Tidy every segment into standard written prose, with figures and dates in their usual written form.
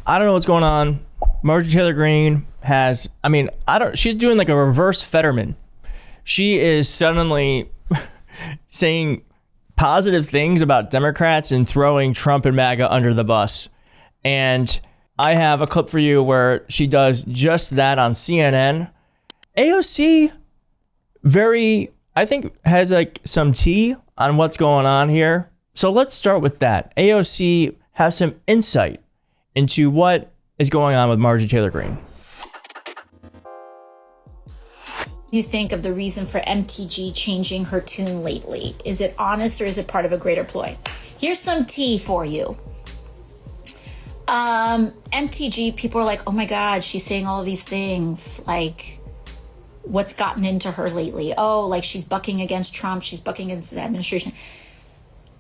I don't know what's going on. Marjorie Taylor Greene has, she's doing like a reverse Fetterman. She is suddenly saying positive things about Democrats and throwing Trump and MAGA under the bus. And I have a clip for you where she does just that on CNN. AOC I think has like some tea on what's going on here. So let's start with that. AOC has some insight into what is going on with Marjorie Taylor Greene. You think of the reason for MTG changing her tune lately? Is it honest or is it part of a greater ploy? Here's some tea for you. MTG, people are like, oh my God, she's saying all of these things. Like, what's gotten into her lately? Oh, like she's bucking against Trump. She's bucking against the administration.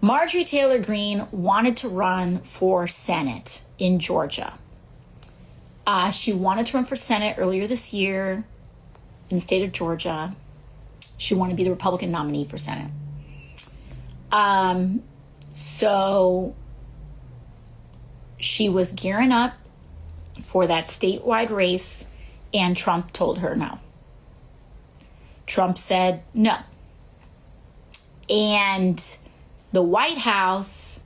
Marjorie Taylor Greene wanted to run for Senate in Georgia. She wanted to run for Senate earlier this year in the state of Georgia. She wanted to be the Republican nominee for Senate. So she was gearing up for that statewide race, and Trump told her no. Trump said no. And the White House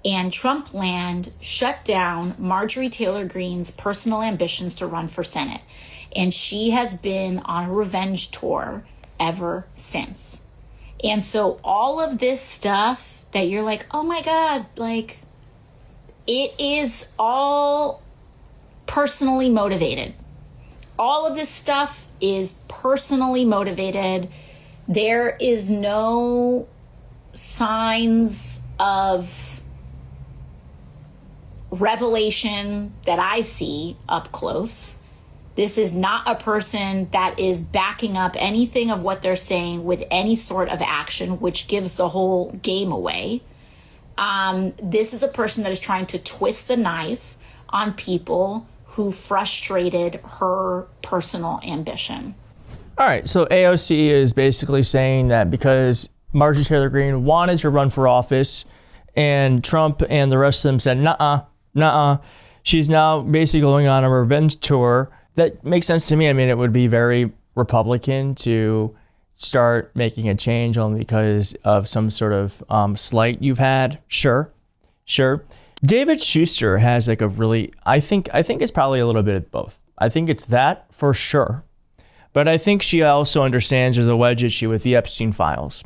and Trump land shut down Marjorie Taylor Greene's personal ambitions to run for Senate. And she has been on a revenge tour ever since. And so all of this stuff that you're like, oh my God, like, it is all personally motivated. All of this stuff is personally motivated. There is no signs of revelation that I see up close. This is not a person that is backing up anything of what they're saying with any sort of action, which gives the whole game away. This is a person that is trying to twist the knife on people who frustrated her personal ambition. All right, so AOC is basically saying that because Marjorie Taylor Greene wanted to run for office and Trump and the rest of them said, nuh-uh, she's now basically going on a revenge tour. That makes sense to me. I mean, it would be very Republican to start making a change only because of some sort of slight you've had. Sure. David Schuster has like a really, I think it's probably a little bit of both. I think it's that for sure. But I think she also understands there's a wedge issue with the Epstein files.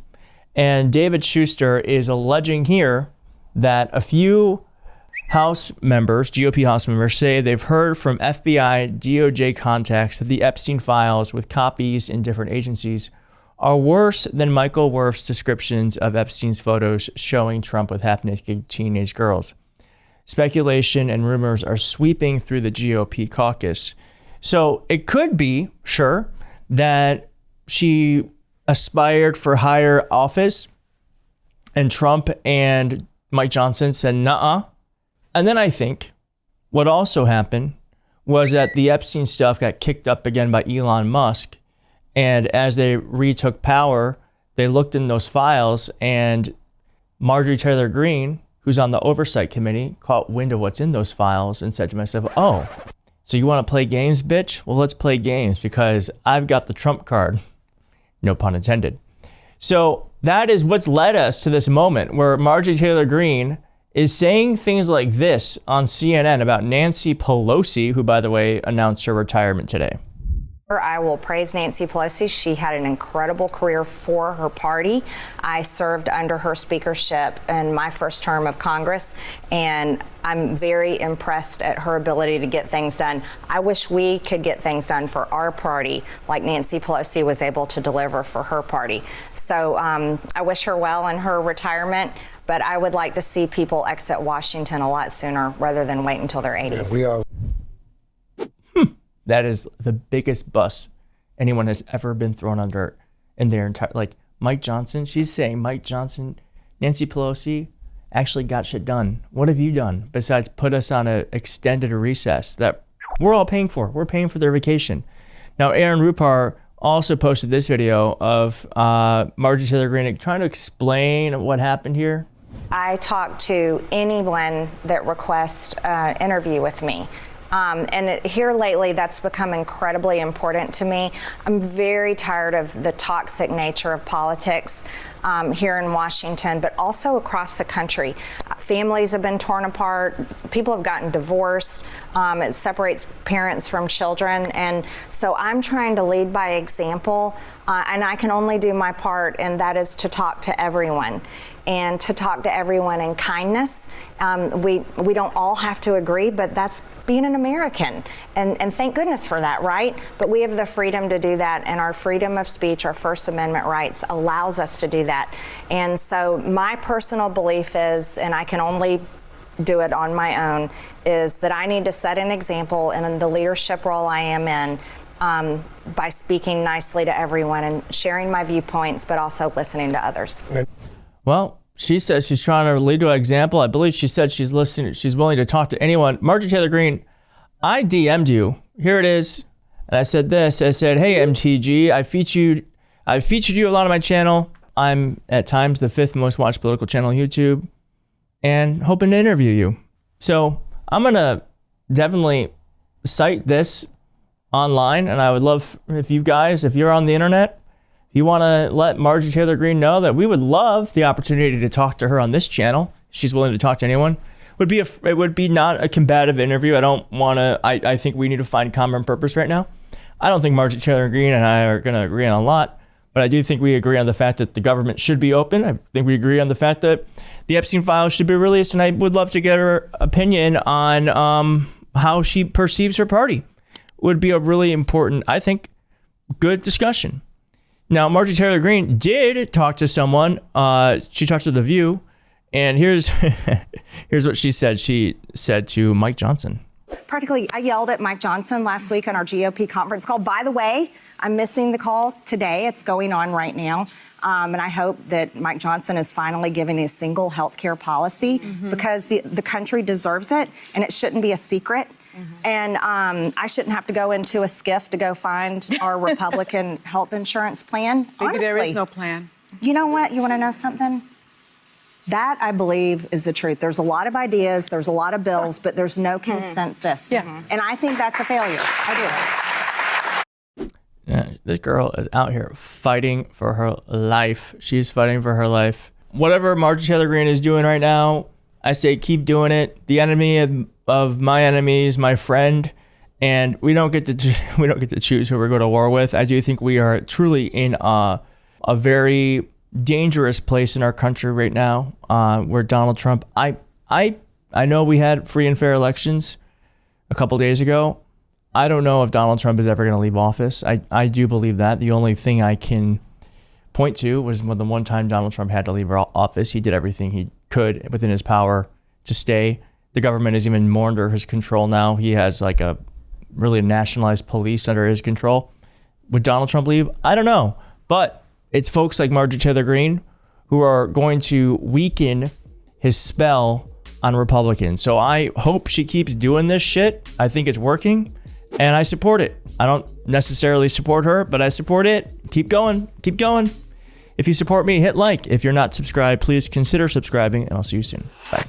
And David Schuster is alleging here that a few House members, GOP House members, say they've heard from FBI, DOJ contacts that the Epstein files with copies in different agencies are worse than Michael Worf's descriptions of Epstein's photos showing Trump with half-naked teenage girls. Speculation and rumors are sweeping through the GOP caucus. So it could be, sure, that she aspired for higher office and Trump and Mike Johnson said, nuh-uh. And then I think what also happened was that the Epstein stuff got kicked up again by Elon Musk. And as they retook power, they looked in those files and Marjorie Taylor Greene, who's on the oversight committee, caught wind of what's in those files and said to myself, oh, so you want to play games, bitch? Well, let's play games because I've got the Trump card. No pun intended. So that is what's led us to this moment where Marjorie Taylor Greene is saying things like this on CNN about Nancy Pelosi, who, by the way, announced her retirement today. I will praise Nancy Pelosi. She had an incredible career for her party. I served under her speakership in my first term of Congress, and I'm very impressed at her ability to get things done. I wish we could get things done for our party like Nancy Pelosi was able to deliver for her party. So I wish her well in her retirement, but I would like to see people exit Washington a lot sooner rather than wait until their 80s. Yeah, we are. That is the biggest bus anyone has ever been thrown under in their entire, like Mike Johnson. She's saying Mike Johnson, Nancy Pelosi actually got shit done. What have you done besides put us on an extended recess that we're all paying for? We're paying for their vacation. Now, Aaron Rupar also posted this video of Marjorie Taylor Greene trying to explain what happened here. I talk to anyone that requests an interview with me. Here lately, that's become incredibly important to me. I'm very tired of the toxic nature of politics here in Washington, but also across the country. Families have been torn apart. People have gotten divorced. It separates parents from children. And so I'm trying to lead by example, and I can only do my part, and that is to talk to everyone. And to talk to everyone in kindness. We don't all have to agree, but that's being an American. And thank goodness for that, right? But we have the freedom to do that, and our freedom of speech, our First Amendment rights allows us to do that. And so my personal belief is, and I can only do it on my own, is that I need to set an example in the leadership role I am in by speaking nicely to everyone and sharing my viewpoints, but also listening to others. Well, she says she's trying to lead by example. I believe she said she's listening. She's willing to talk to anyone. Marjorie Taylor Greene, I DM'd you. Here it is. And I said this. I said, hey, MTG, I featured you a lot on my channel. I'm at times the 5th most watched political channel on YouTube and hoping to interview you. So I'm going to definitely cite this online. And I would love if you guys, if you're on the internet, you want to let Marjorie Taylor Greene know that we would love the opportunity to talk to her on this channel. She's willing to talk to anyone. It would be not a combative interview. I think we need to find common purpose right now. I don't think Marjorie Taylor Greene and I are going to agree on a lot, but I do think we agree on the fact that the government should be open. I think we agree on the fact that the Epstein files should be released, and I would love to get her opinion on how she perceives her party. It would be a really important, I think, good discussion. Now, Marjorie Taylor Greene did talk to someone. She talked to The View, and here's what she said. She said to Mike Johnson. Practically, I yelled at Mike Johnson last week on our GOP conference call. By the way, I'm missing the call today. It's going on right now. And I hope that Mike Johnson is finally giving a single health care policy because the country deserves it, and it shouldn't be a secret. And I shouldn't have to go into a skiff to go find our Republican health insurance plan. Maybe Honestly, there is no plan. You know what? You want to know something? That, I believe, is the truth. There's a lot of ideas, there's a lot of bills, but there's no consensus. Yeah. And I think that's a failure. I do. Yeah, this girl is out here fighting for her life. She's fighting for her life. Whatever Marjorie Taylor Greene is doing right now, I say keep doing it. The enemy of my enemy is my friend, and we don't get to choose who we're going to war with. I do think we are truly in a very dangerous place in our country right now, where Donald Trump. I know we had free and fair elections a couple days ago. I don't know if Donald Trump is ever going to leave office. I do believe that. The only thing I can point to was when the one time Donald Trump had to leave office, he did everything he could within his power to stay. The government is even more under his control now. He has like a really nationalized police under his control. Would Donald Trump leave? I don't know. But it's folks like Marjorie Taylor Greene who are going to weaken his spell on Republicans. So I hope she keeps doing this shit. I think it's working, and I support it. I don't necessarily support her, but I support it. Keep going. Keep going. If you support me, hit like. If you're not subscribed, please consider subscribing, and I'll see you soon. Bye.